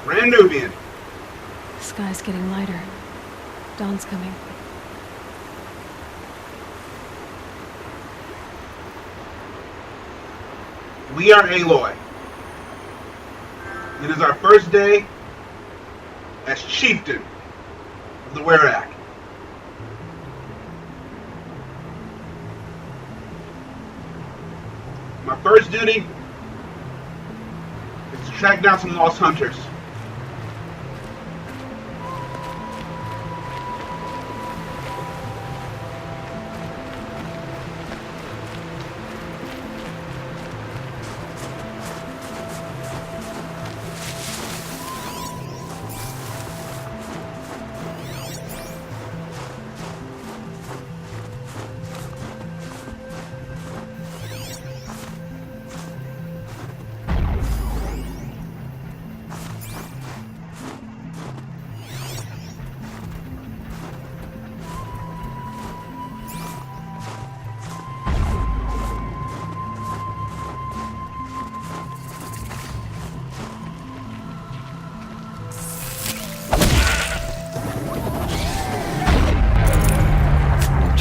Brand Nubian. The sky's getting lighter. Dawn's coming. We are Aloy. It is our first day as Chieftan of the Werak. My first duty is to track down some lost hunters.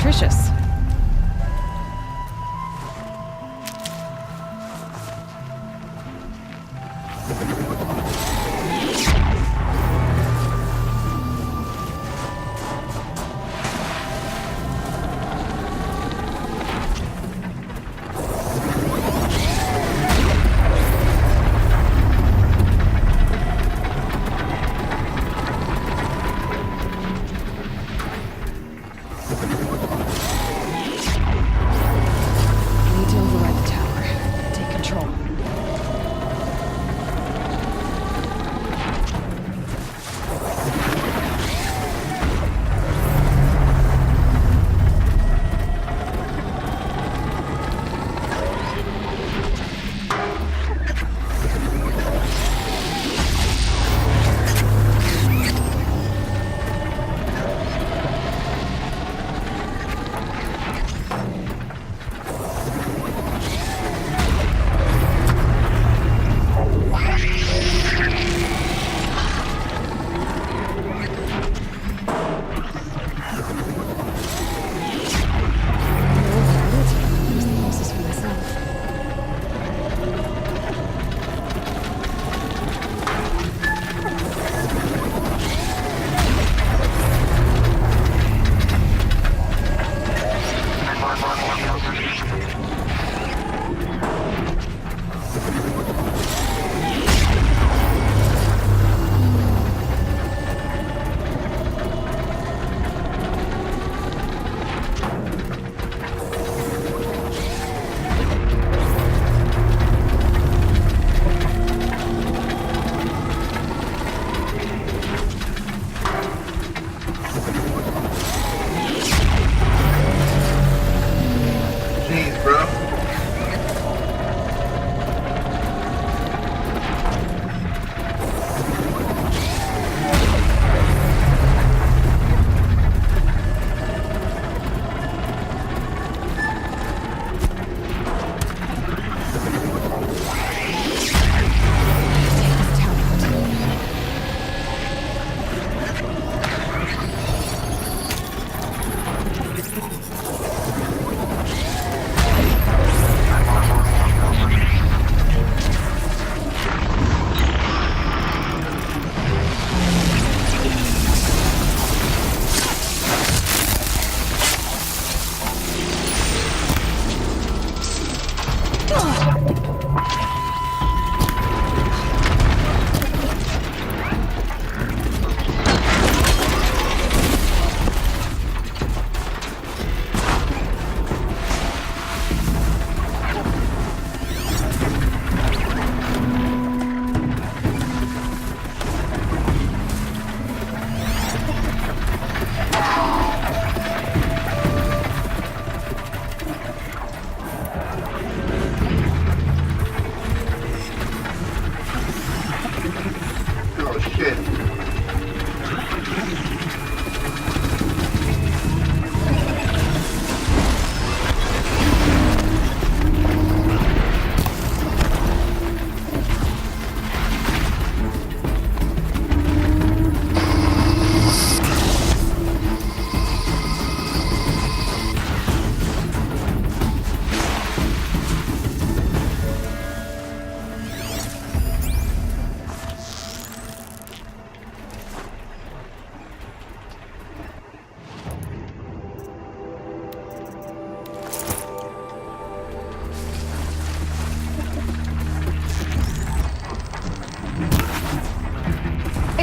Nutritious.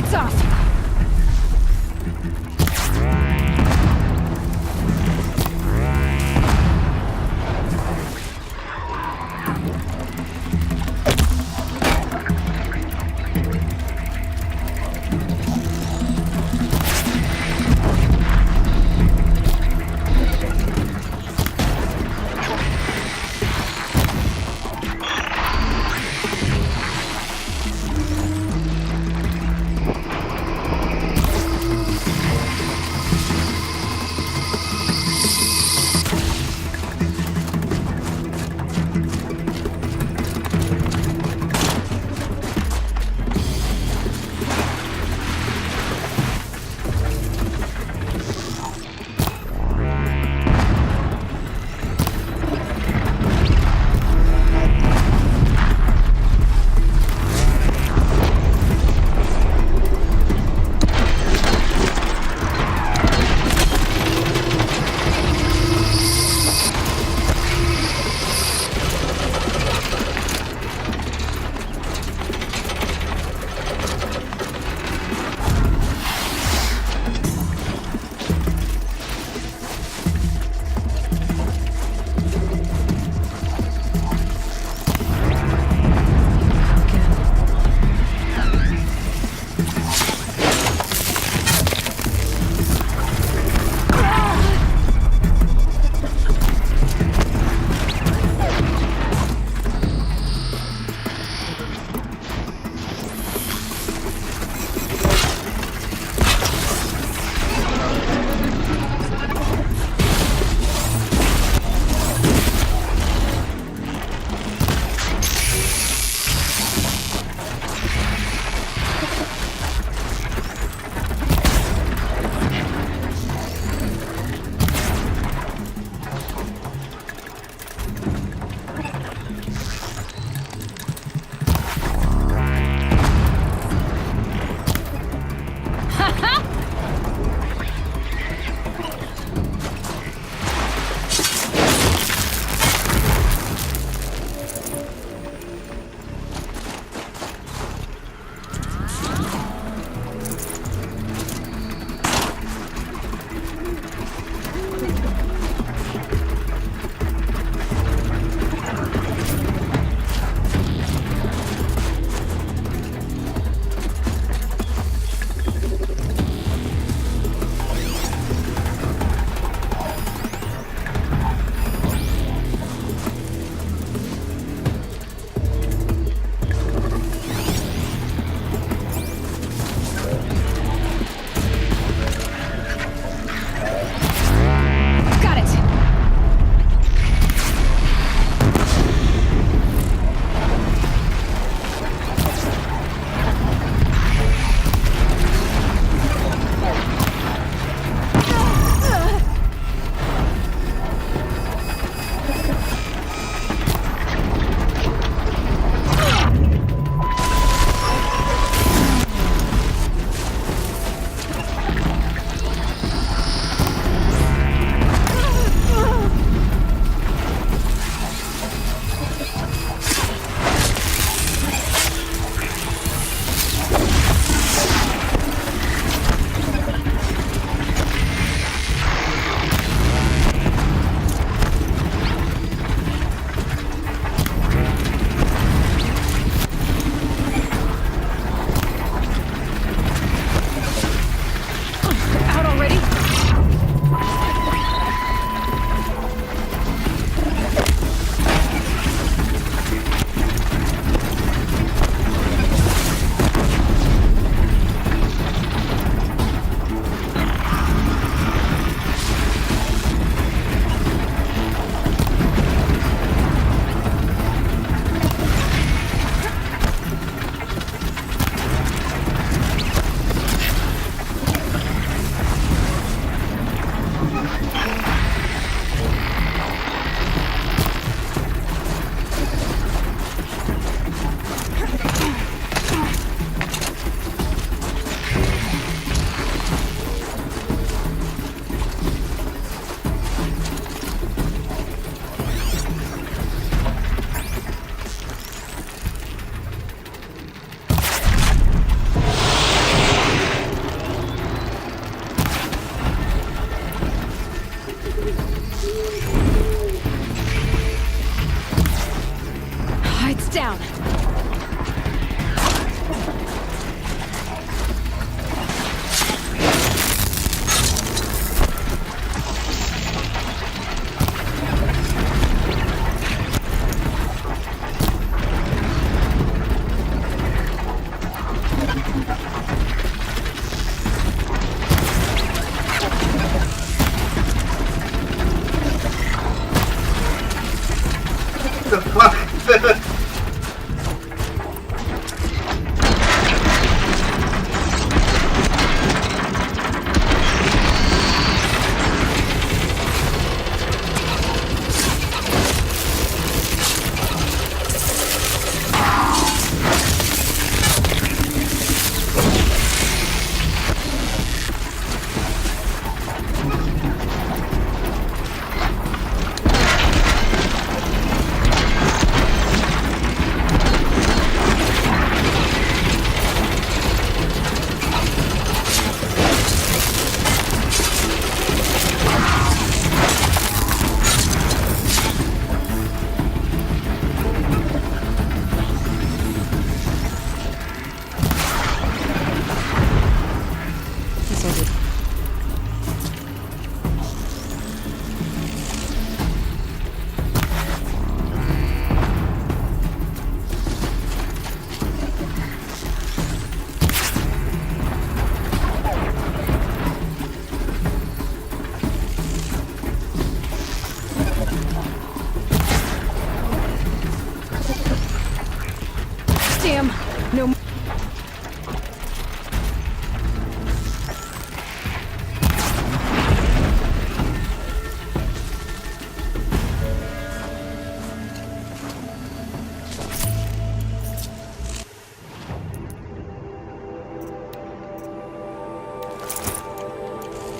It's off.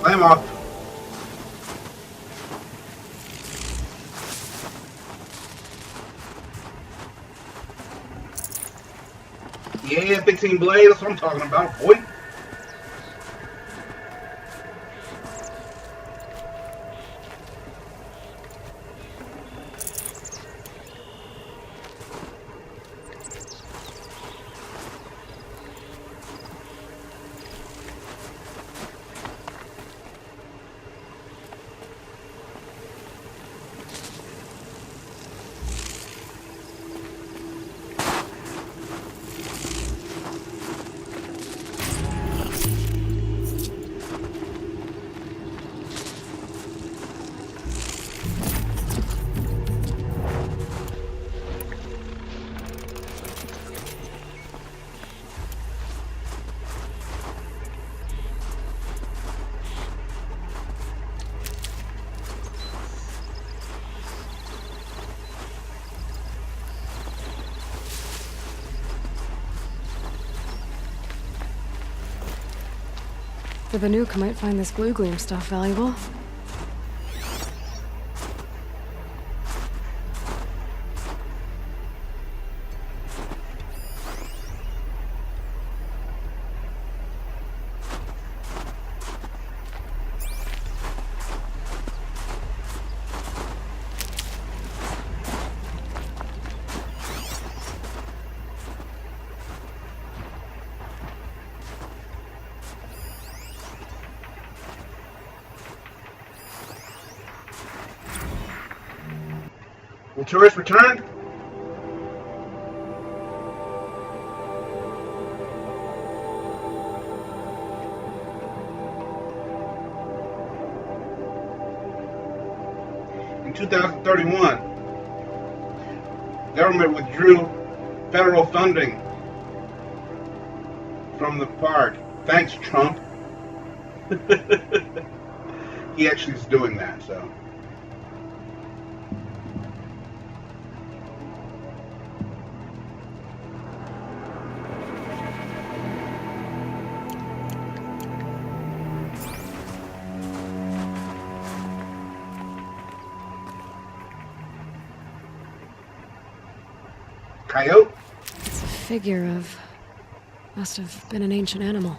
I'm off. Yeah, 15 blade, that's what I'm talking about, boy. The Banuk might find this blue gleam stuff valuable. Will tourists return? In 2031, government withdrew federal funding from the park. Thanks, Trump. He actually is doing that, so. Coyote? It's a figure of... must have been an ancient animal.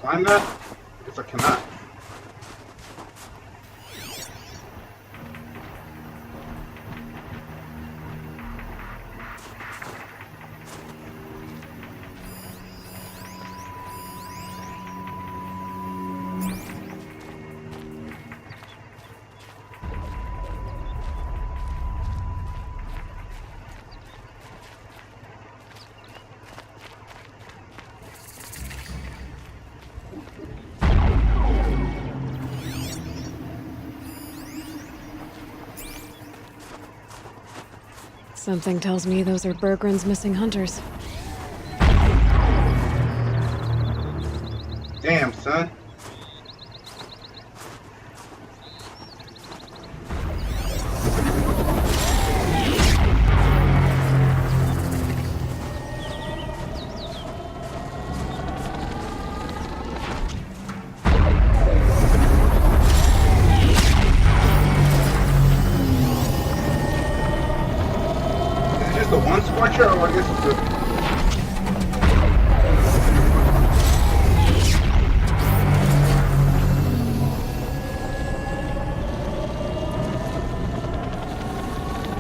Climb that? I guess I cannot. Something tells me those are Bergren's missing hunters. Damn, son. The one scorcher, or I guess it's the...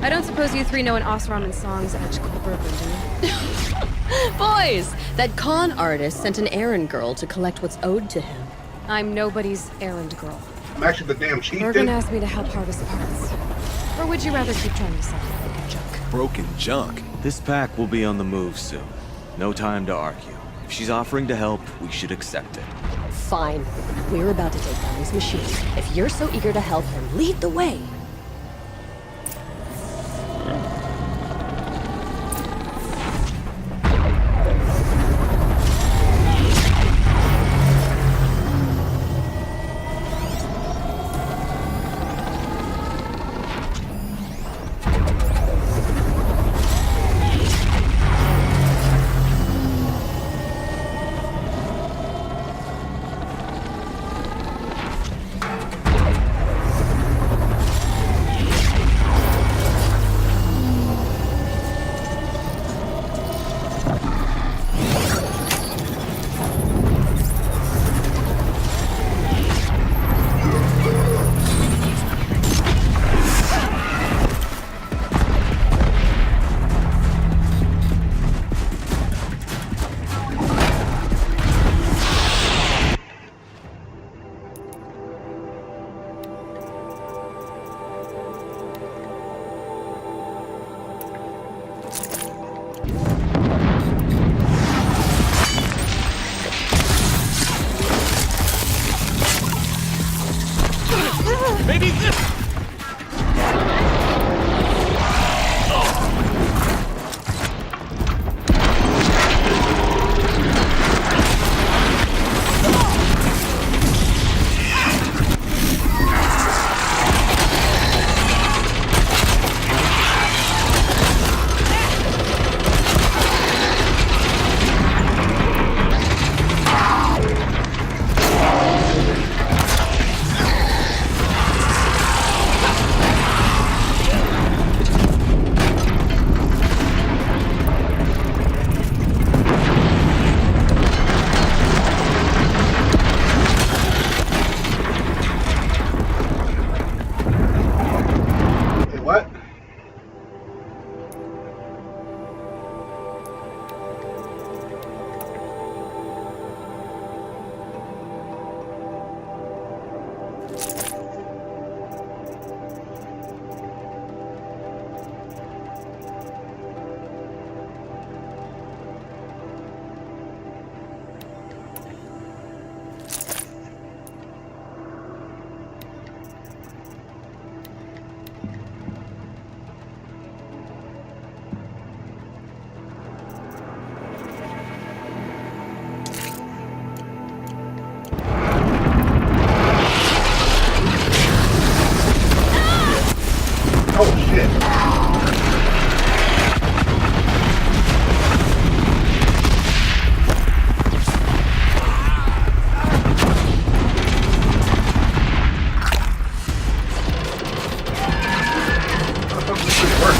I don't suppose you three know an Osram song's edge called Bergren, do you? Boys, that con artist sent an errand girl to collect what's owed to him. I'm nobody's errand girl. I'm actually the damn chieftain. Bergren asked me to help harvest parts. Or would you rather keep trying to sell broken junk? Broken junk? This pack will be on the move soon. No time to argue. If she's offering to help, we should accept it. Fine. We're about to take down these machines. If you're so eager to help him, lead the way. Oh shit. How the fuck does this shit work?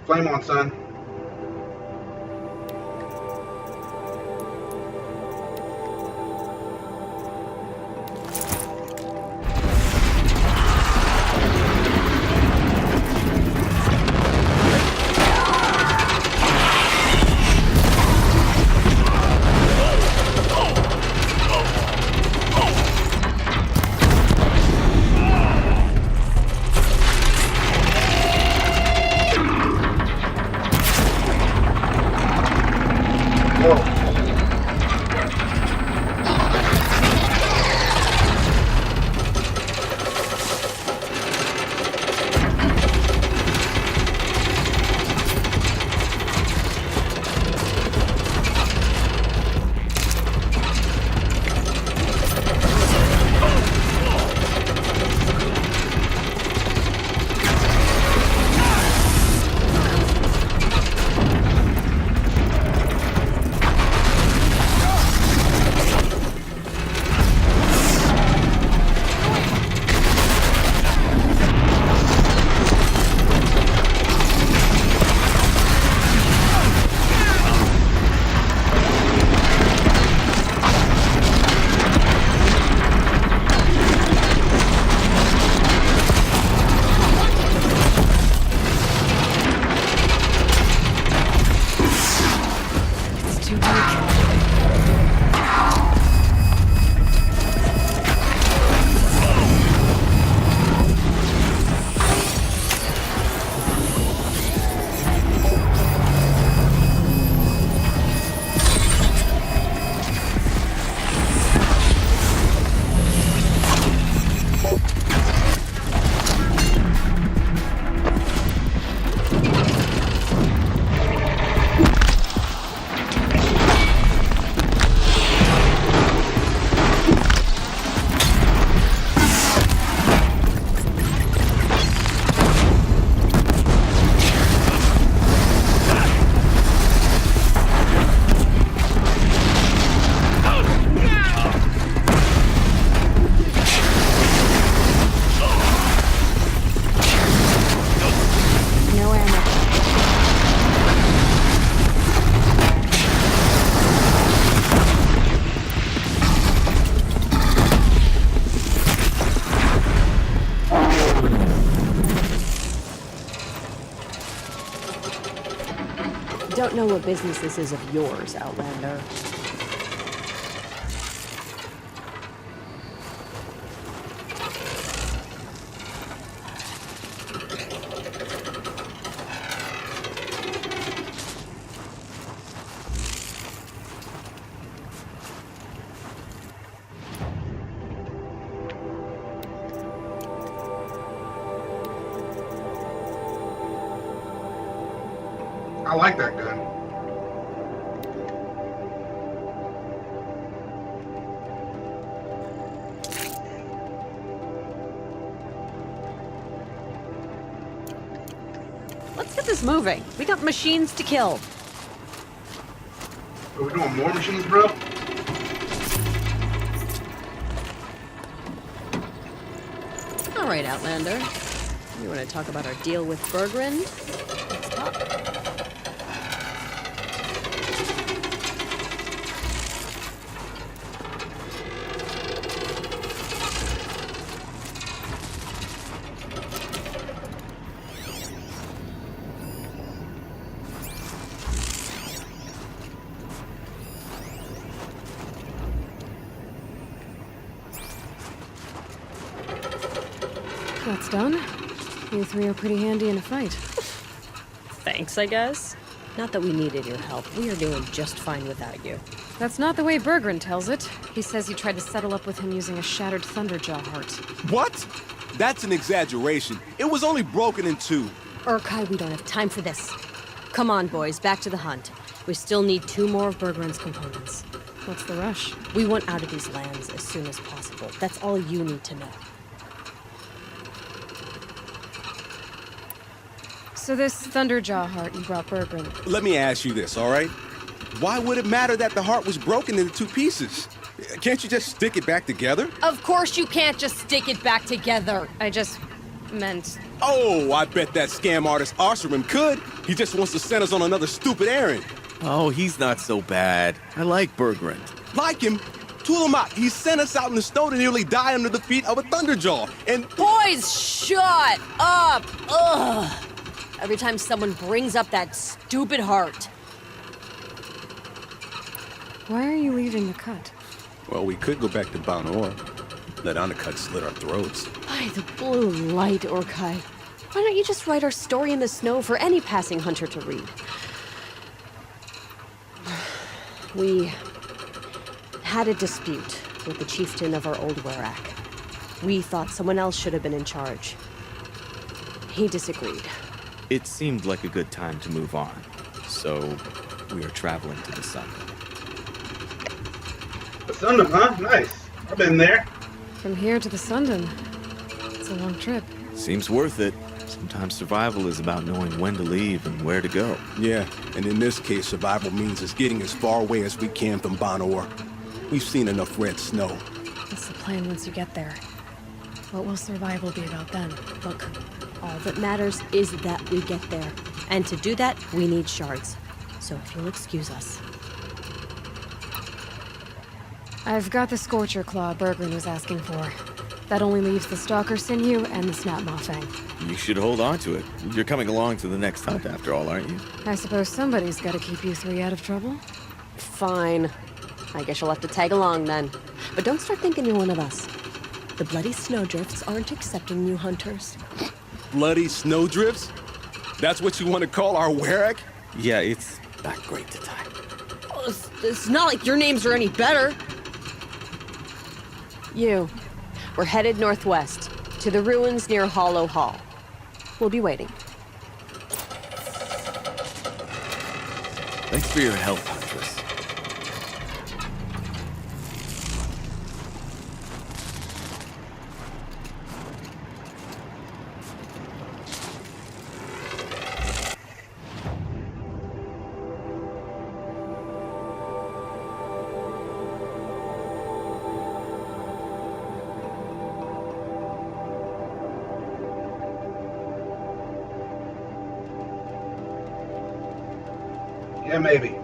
Flame on, son. Whoa. Don't know what business this is of yours, Outlander. I like that gun. Let's get this moving. We got machines to kill. Are we doing more machines, bro? All right, Outlander. You want to talk about our deal with Berggren? Let's talk. that's done. You three are pretty handy in a fight. Thanks, I guess. Not that we needed your help. We are doing just fine without you. That's not the way Bergren tells it. He says you tried to settle up with him using a shattered Thunderjaw heart. What? That's an exaggeration. It was only broken in two. Urkai, we don't have time for this. Come on, boys, back to the hunt. We still need 2 more of Bergren's components. What's the rush? We want out of these lands as soon as possible. That's all you need to know. So this Thunderjaw heart you brought Bergren. Let me ask you this, all right? Why would it matter that the heart was broken into 2 pieces? Can't you just stick it back together? Of course you can't just stick it back together. I just meant... Oh, I bet that scam artist Oseram could. He just wants to send us on another stupid errand. Oh, he's not so bad. I like Bergren. Like him? Tool him out. He sent us out in the snow to nearly die under the feet of a Thunderjaw. And... Boys, shut up! Ugh! Every time someone brings up that stupid heart. Why are you leaving the cut? Well, we could go back to Banor. Let Undercut slit our throats. By the blue light, Urkai. Why don't you just write our story in the snow for any passing hunter to read? We had a dispute with the chieftain of our old Werak. We thought someone else should have been in charge. He disagreed. It seemed like a good time to move on, so we are traveling to the sun. The Sundom, huh? Nice. I've been there. From here to the Sundom. It's a long trip. Seems worth it. Sometimes survival is about knowing when to leave and where to go. Yeah, and in this case, survival means us getting as far away as we can from Banor. We've seen enough red snow. What's the plan once you get there? What will survival be about then? Look, all that matters is that we get there. And to do that, we need shards. So if you'll excuse us. I've got the Scorcher Claw Bergren was asking for. That only leaves the Stalker Sinew and the Snapmaw Fang. You should hold on to it. You're coming along to the next hunt after all, aren't you? I suppose somebody's got to keep you three out of trouble. Fine. I guess you'll have to tag along then. But don't start thinking you're one of us. The bloody snowdrifts aren't accepting new hunters. Bloody snowdrifts? That's what you want to call our Werak? Yeah, it's not great to time. Oh, it's not like your names are any better. We're headed northwest, to the ruins near Hollow Hall. We'll be waiting. Thanks for your help, Huntress. Yeah, maybe.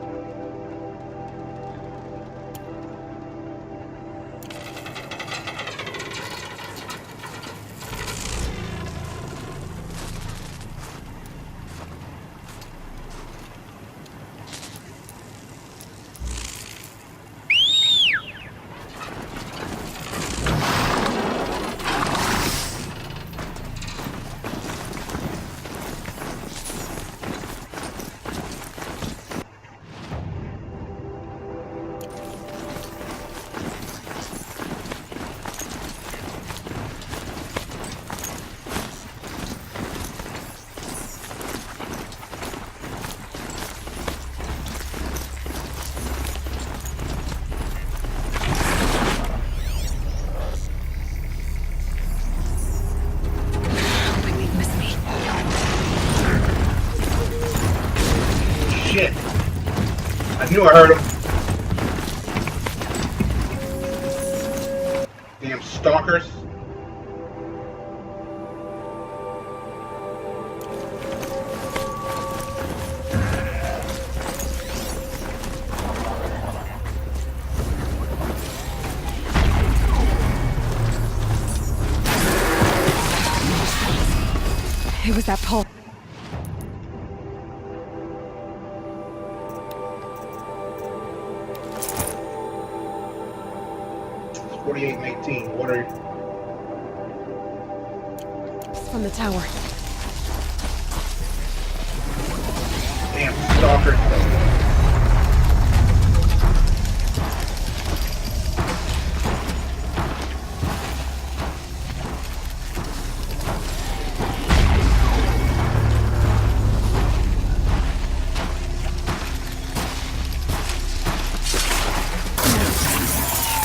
Shit. I knew I heard him. Damn stalkers. It was that pulse. It's 48 and 18. What are you? from the tower. Damn stalker.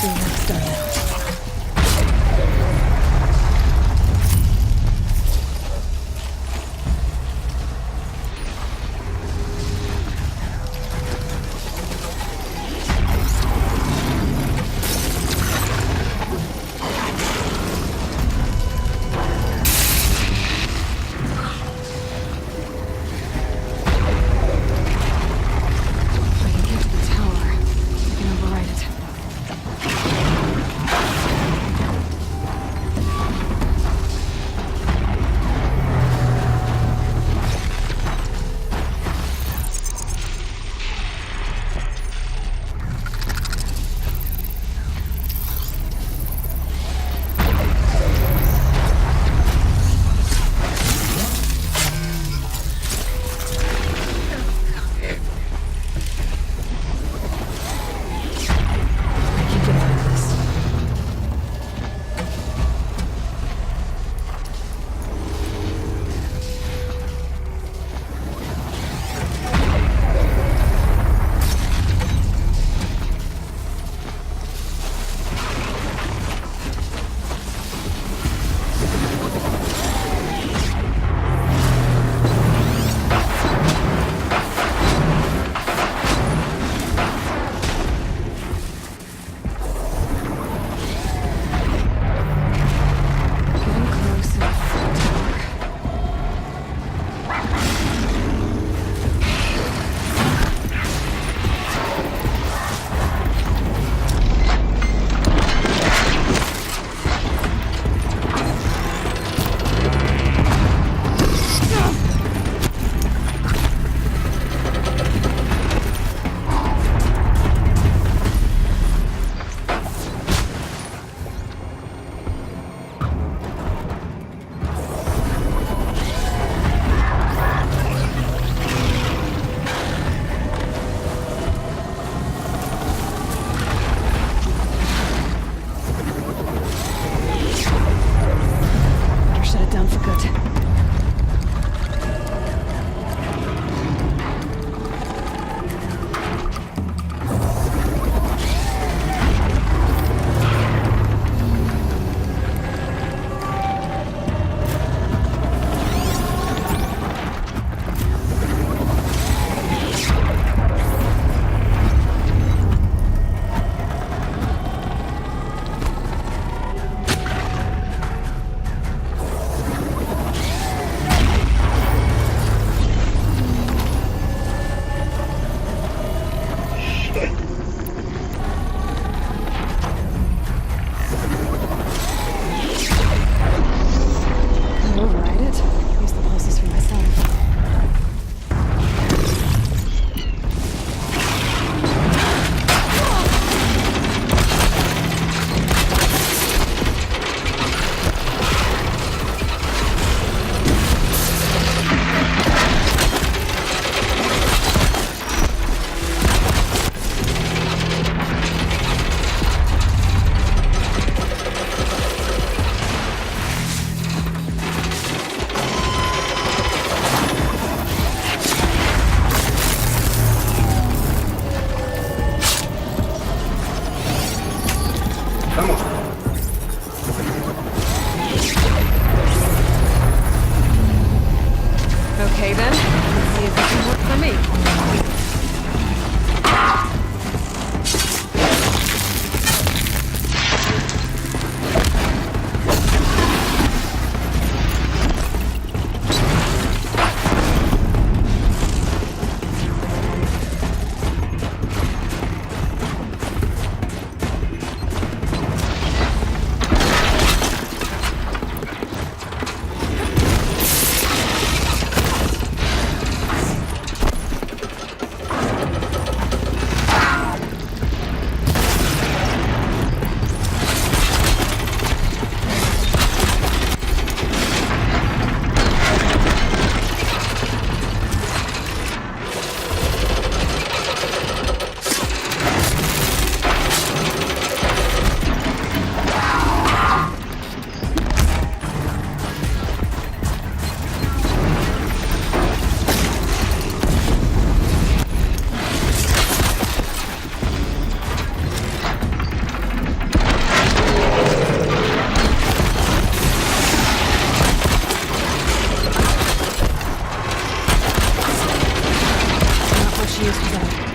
Your work's done now. this together.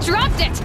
Dropped it!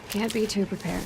Can't be too prepared.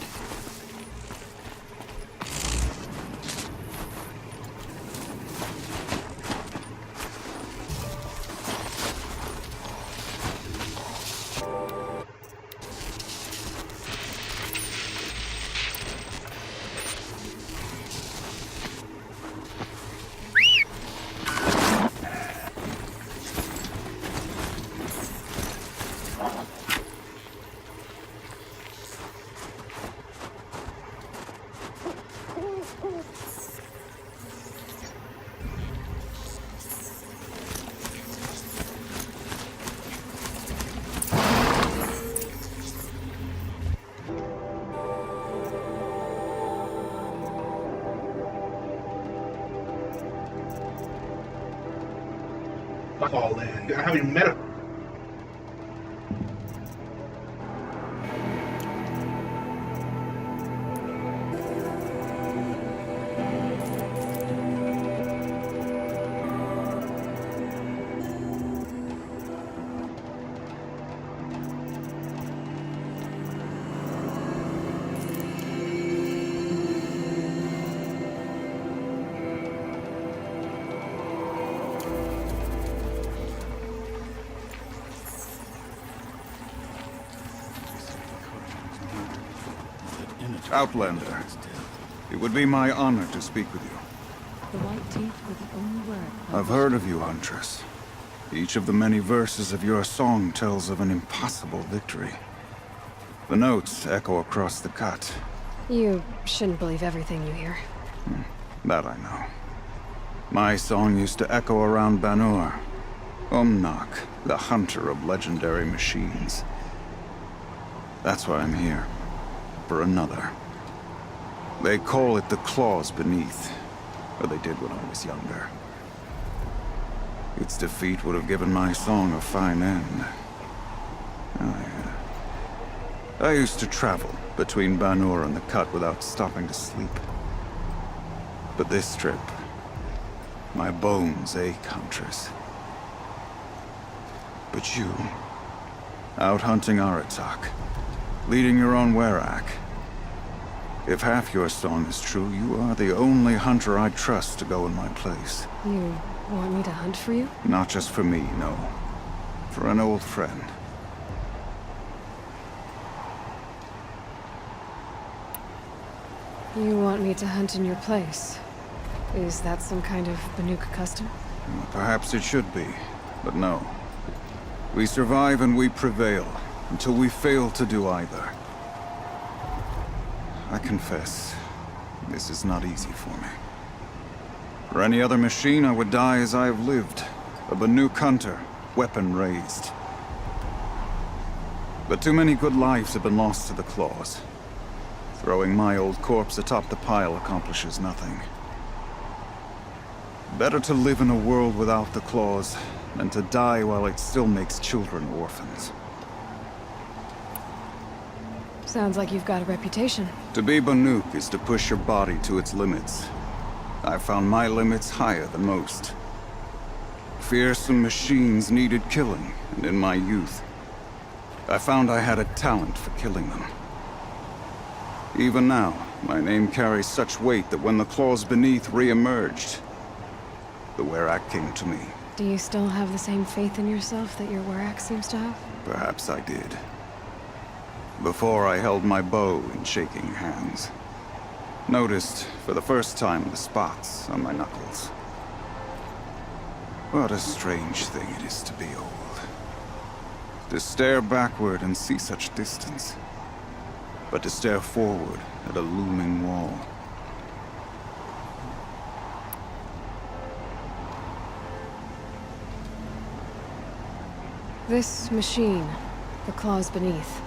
All in. I haven't even met him. Outlander, it would be my honor to speak with you. The white teeth were the only word. I've heard of you, Huntress. Each of the many verses of your song tells of an impossible victory. The notes echo across the cut. You shouldn't believe everything you hear. That I know. My song used to echo around Banur. Umnak, the hunter of legendary machines. That's why I'm here. For another. They call it the claws beneath. Or they did when I was younger. Its defeat would have given my song a fine end. I used to travel between Banur and the Cut without stopping to sleep. But this trip, my bones ache, Huntress. But you, out hunting Aratak, leading your own Werak. If half your song is true, you are the only hunter I trust to go in my place. You want me to hunt for you? Not just for me, no. For an old friend. You want me to hunt in your place? Is that some kind of Banuk custom? Perhaps it should be, but no. We survive and we prevail, until we fail to do either. I confess, this is not easy for me. For any other machine, I would die as I have lived. A Banuk hunter, weapon raised. But too many good lives have been lost to the claws. Throwing my old corpse atop the pile accomplishes nothing. Better to live in a world without the claws than to die while it still makes children orphans. Sounds like you've got a reputation. To be Banuk is to push your body to its limits. I found my limits higher than most. Fearsome machines needed killing, and in my youth, I found I had a talent for killing them. Even now, my name carries such weight that when the claws beneath re-emerged, the Werak came to me. Do you still have the same faith in yourself that your Werak seems to have? Perhaps I did. Before I held my bow in shaking hands. Noticed, for the first time, the spots on my knuckles. What a strange thing it is to be old. To stare backward and see such distance. But to stare forward at a looming wall. This machine, the claws beneath.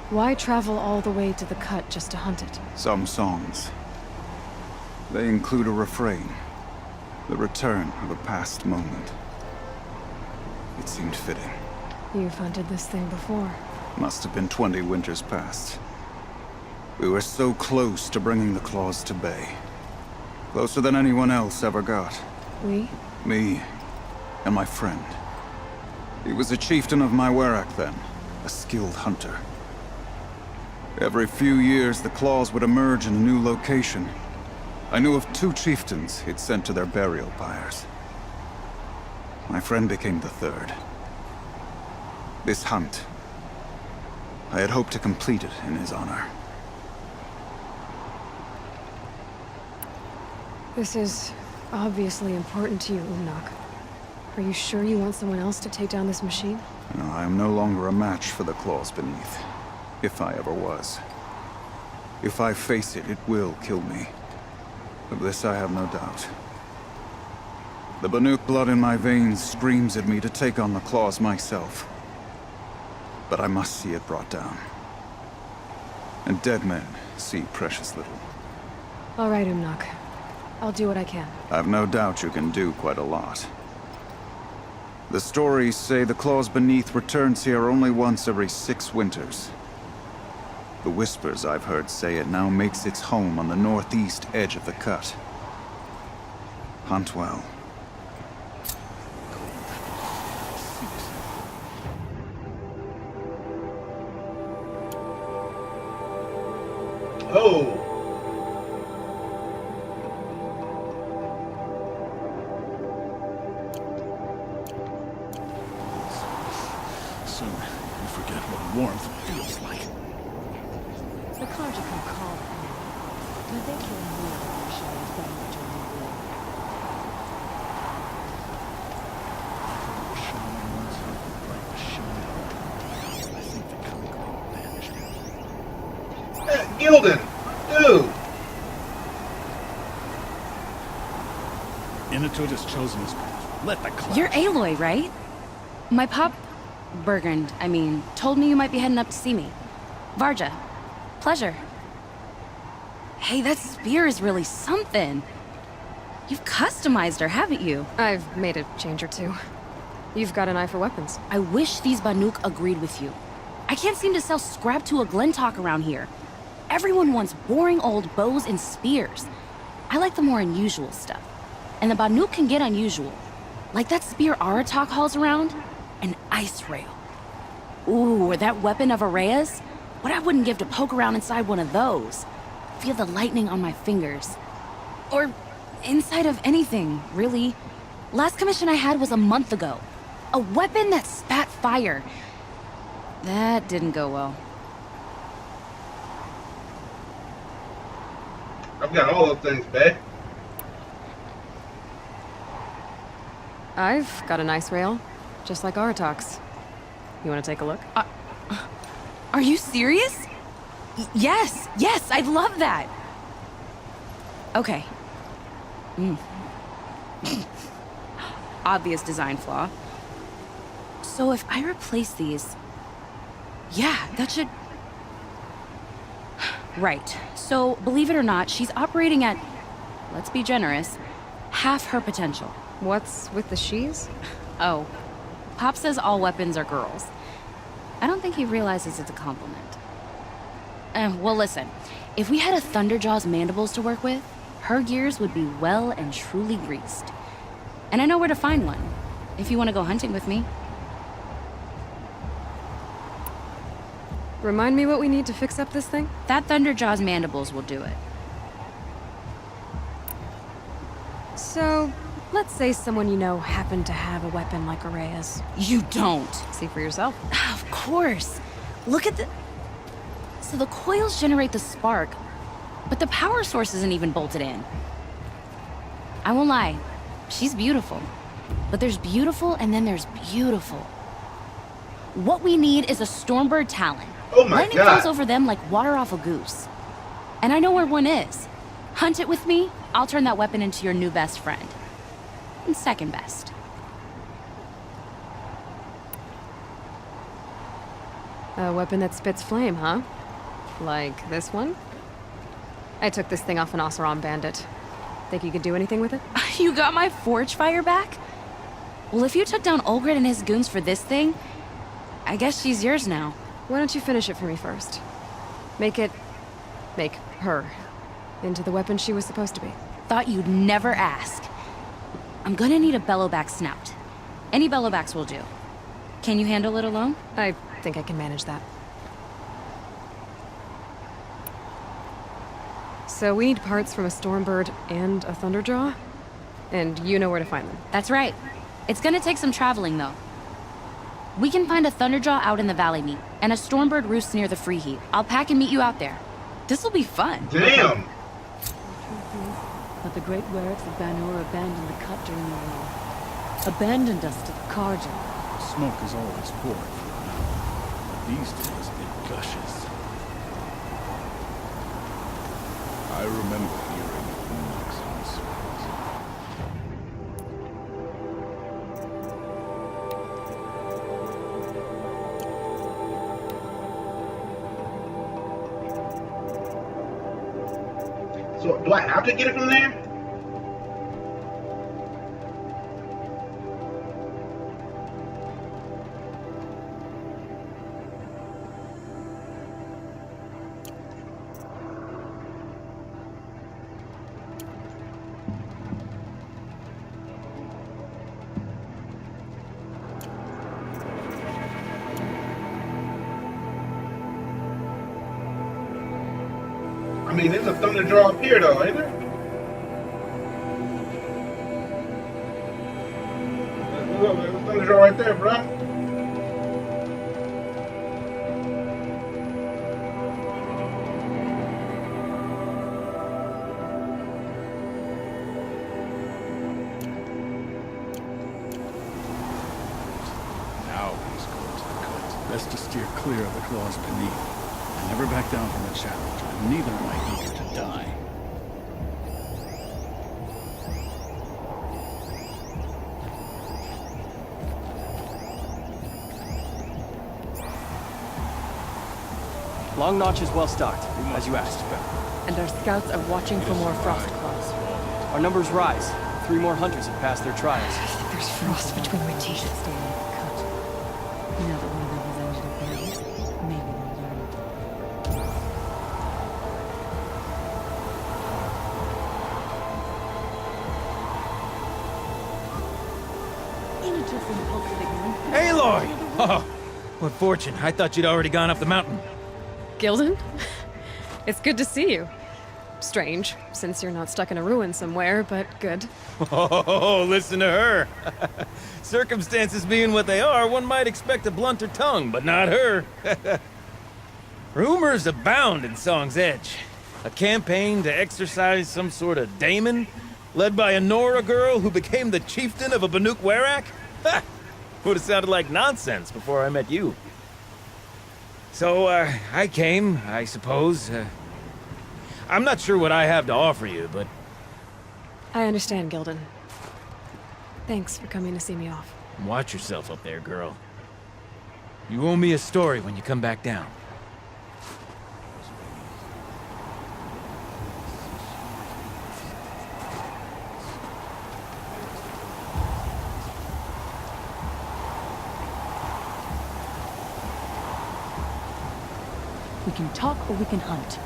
Why travel all the way to the cut just to hunt it? Some songs. They include a refrain. The return of a past moment. It seemed fitting. You've hunted this thing before. Must have been 20 winters past. We were so close to bringing the claws to bay. Closer than anyone else ever got. We? Me and my friend. He was a chieftain of my Werak then, a skilled hunter. Every few years, the claws would emerge in a new location. I knew of 2 chieftains he'd sent to their burial pyres. My friend became the 3rd. This hunt, I had hoped to complete it in his honor. This is obviously important to you, Umnak. Are you sure you want someone else to take down this machine? No, I am no longer a match for the claws beneath. If I ever was. If I face it, it will kill me. Of this I have no doubt. The Banuk blood in my veins screams at me to take on the claws myself. But I must see it brought down. And dead men see precious little. All right, Umnak. I'll do what I can. I've no doubt you can do quite a lot. The stories say the claws beneath returns here only once every 6 winters. The whispers I've heard say it now makes its home on the northeast edge of the cut. Hunt well. Oh! Soon, you forget what warmth feels like. The Conjure can call it now, but they can really show us better during the war. I think the Conqueror vanished. Gildan! Dude! Inatut has chosen his path. Let the clash. You're Aloy, right? My pop... Bergund, I mean, told me you might be heading up to see me. Varja. Pleasure. Hey, that spear is really something. You've customized her, haven't you? I've made a change or two. You've got an eye for weapons. I wish these Banuk agreed with you. I can't seem to sell scrap to a Glentalk around here. Everyone wants boring old bows and spears. I like the more unusual stuff. And the Banuk can get unusual. Like that spear Aratak hauls around. An ice rail. Ooh, or that weapon of Araya's? What I wouldn't give to poke around inside one of those. Feel the lightning on my fingers. Or inside of anything, really. Last commission I had was a month ago. A weapon that spat fire. That didn't go well. I've got all those things, babe. I've got an ice rail, just like Aratak's. You want to take a look? Are you serious? Yes, I'd love that. Okay. Obvious design flaw. So if I replace these... Yeah, that should... Right. So, believe it or not, she's operating at, let's be generous, half her potential. What's with the she's? Oh, Pop says all weapons are girls. I don't think he realizes it's a compliment. Well, listen. If we had a Thunderjaw's mandibles to work with, her gears would be well and truly greased. And I know where to find one, if you want to go hunting with me. Remind me what we need to fix up this thing? That Thunderjaw's mandibles will do it. So, let's say someone you know happened to have a weapon like Araya's. You don't. See for yourself. Of course. Look at the... So the coils generate the spark, but the power source isn't even bolted in. I won't lie. She's beautiful. But there's beautiful and then there's beautiful. What we need is a Stormbird Talon. Oh my Lightning God. falls over them like water off a goose. And I know where one is. Hunt it with me, I'll turn that weapon into your new best friend. And second best. A weapon that spits flame, huh? Like this one? I took this thing off an Oseram bandit. Think you could do anything with it? You got my forge fire back? Well, if you took down Olgrid and his goons for this thing, I guess she's yours now. Why don't you finish it for me first? Make her into the weapon she was supposed to be. Thought you'd never ask. I'm gonna need a bellowback snout. Any bellowbacks will do. Can you handle it alone? I think I can manage that. So we need parts from a Stormbird and a Thunderjaw? And you know where to find them. That's right. It's gonna take some traveling, though. We can find a Thunderjaw out in the Valley Meet, and a Stormbird roosts near the Free Heat. I'll pack and meet you out there. This'll be fun. Damn. But the great werets of Banur abandoned the cut during the war. Abandoned us to the Karja. Smoke is always pouring for a mountain, but these days it gushes. I remember hearing of Mook's whispers. So do I have to get it from there? I mean, there's a Thunderjaw up here, though, ain't there? Look, there's a Thunderjaw right there, bruh. Now he's going to the cut. Best to steer clear of the claws beneath. And never back down from a challenge, but neither am I eager to die. Long Notch is well stocked, as you asked. And our scouts are watching for more frost claws. Our numbers rise. 3 more hunters have passed their trials. There's frost between my teeth. Stay in the cut. Now that one of them has ended up right, maybe they'll learn. just impulsive ignorance. Aloy! Oh, what fortune. I thought you'd already gone up the mountain. Gilden? It's good to see you. Strange, since you're not stuck in a ruin somewhere, but good. Oh, listen to her. Circumstances being what they are, one might expect a blunter tongue, but not her. Rumors abound in Song's Edge. A campaign to exorcise some sort of daemon, led by a Nora girl who became the chieftain of a Banuk Werak? Would have sounded like nonsense before I met you. So, I came, I suppose. I'm not sure what I have to offer you, but... I understand, Gilden. Thanks for coming to see me off. Watch yourself up there, girl. You owe me a story when you come back down. We can talk or we can hunt.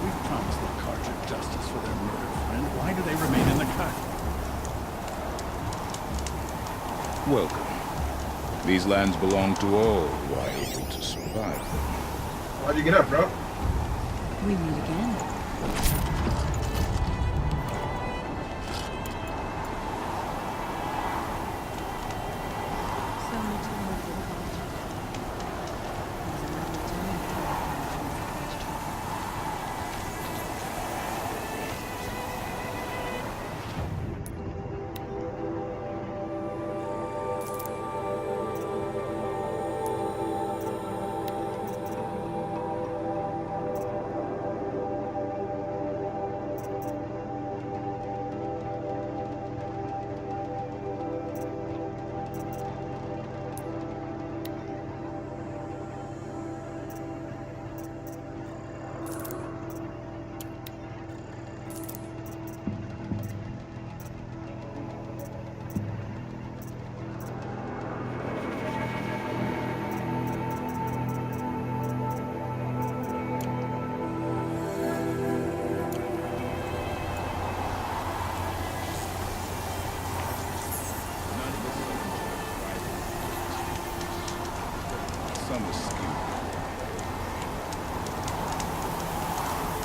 We've promised the Carja justice for their murdered friend. Why do they remain in the cut? Welcome. These lands belong to all who are able to survive them. Why'd you get up, bro? We meet again.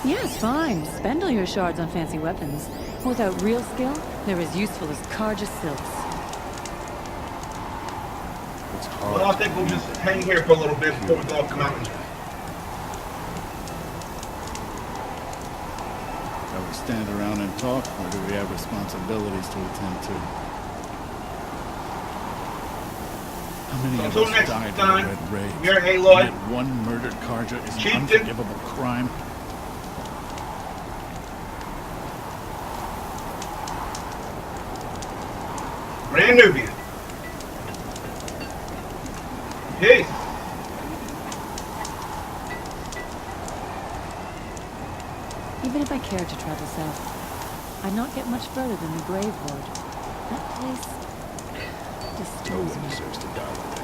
Yes, fine. Spend all your shards on fancy weapons. Without real skill, they're as useful as Carja silks. Well, I think we'll just hang here for a little bit before we go up the mountain. Shall we stand around and talk, or do we have responsibilities to attend to? How many Until of us next died time, in the Red Rage? we're Aloy. Yet one murdered Carja is an Chieftan. unforgivable crime. Grand Nubian. Peace. Even if I cared to travel south, I'd not get much further than the Grave Ward. That place No disturbs one me. deserves to die like that.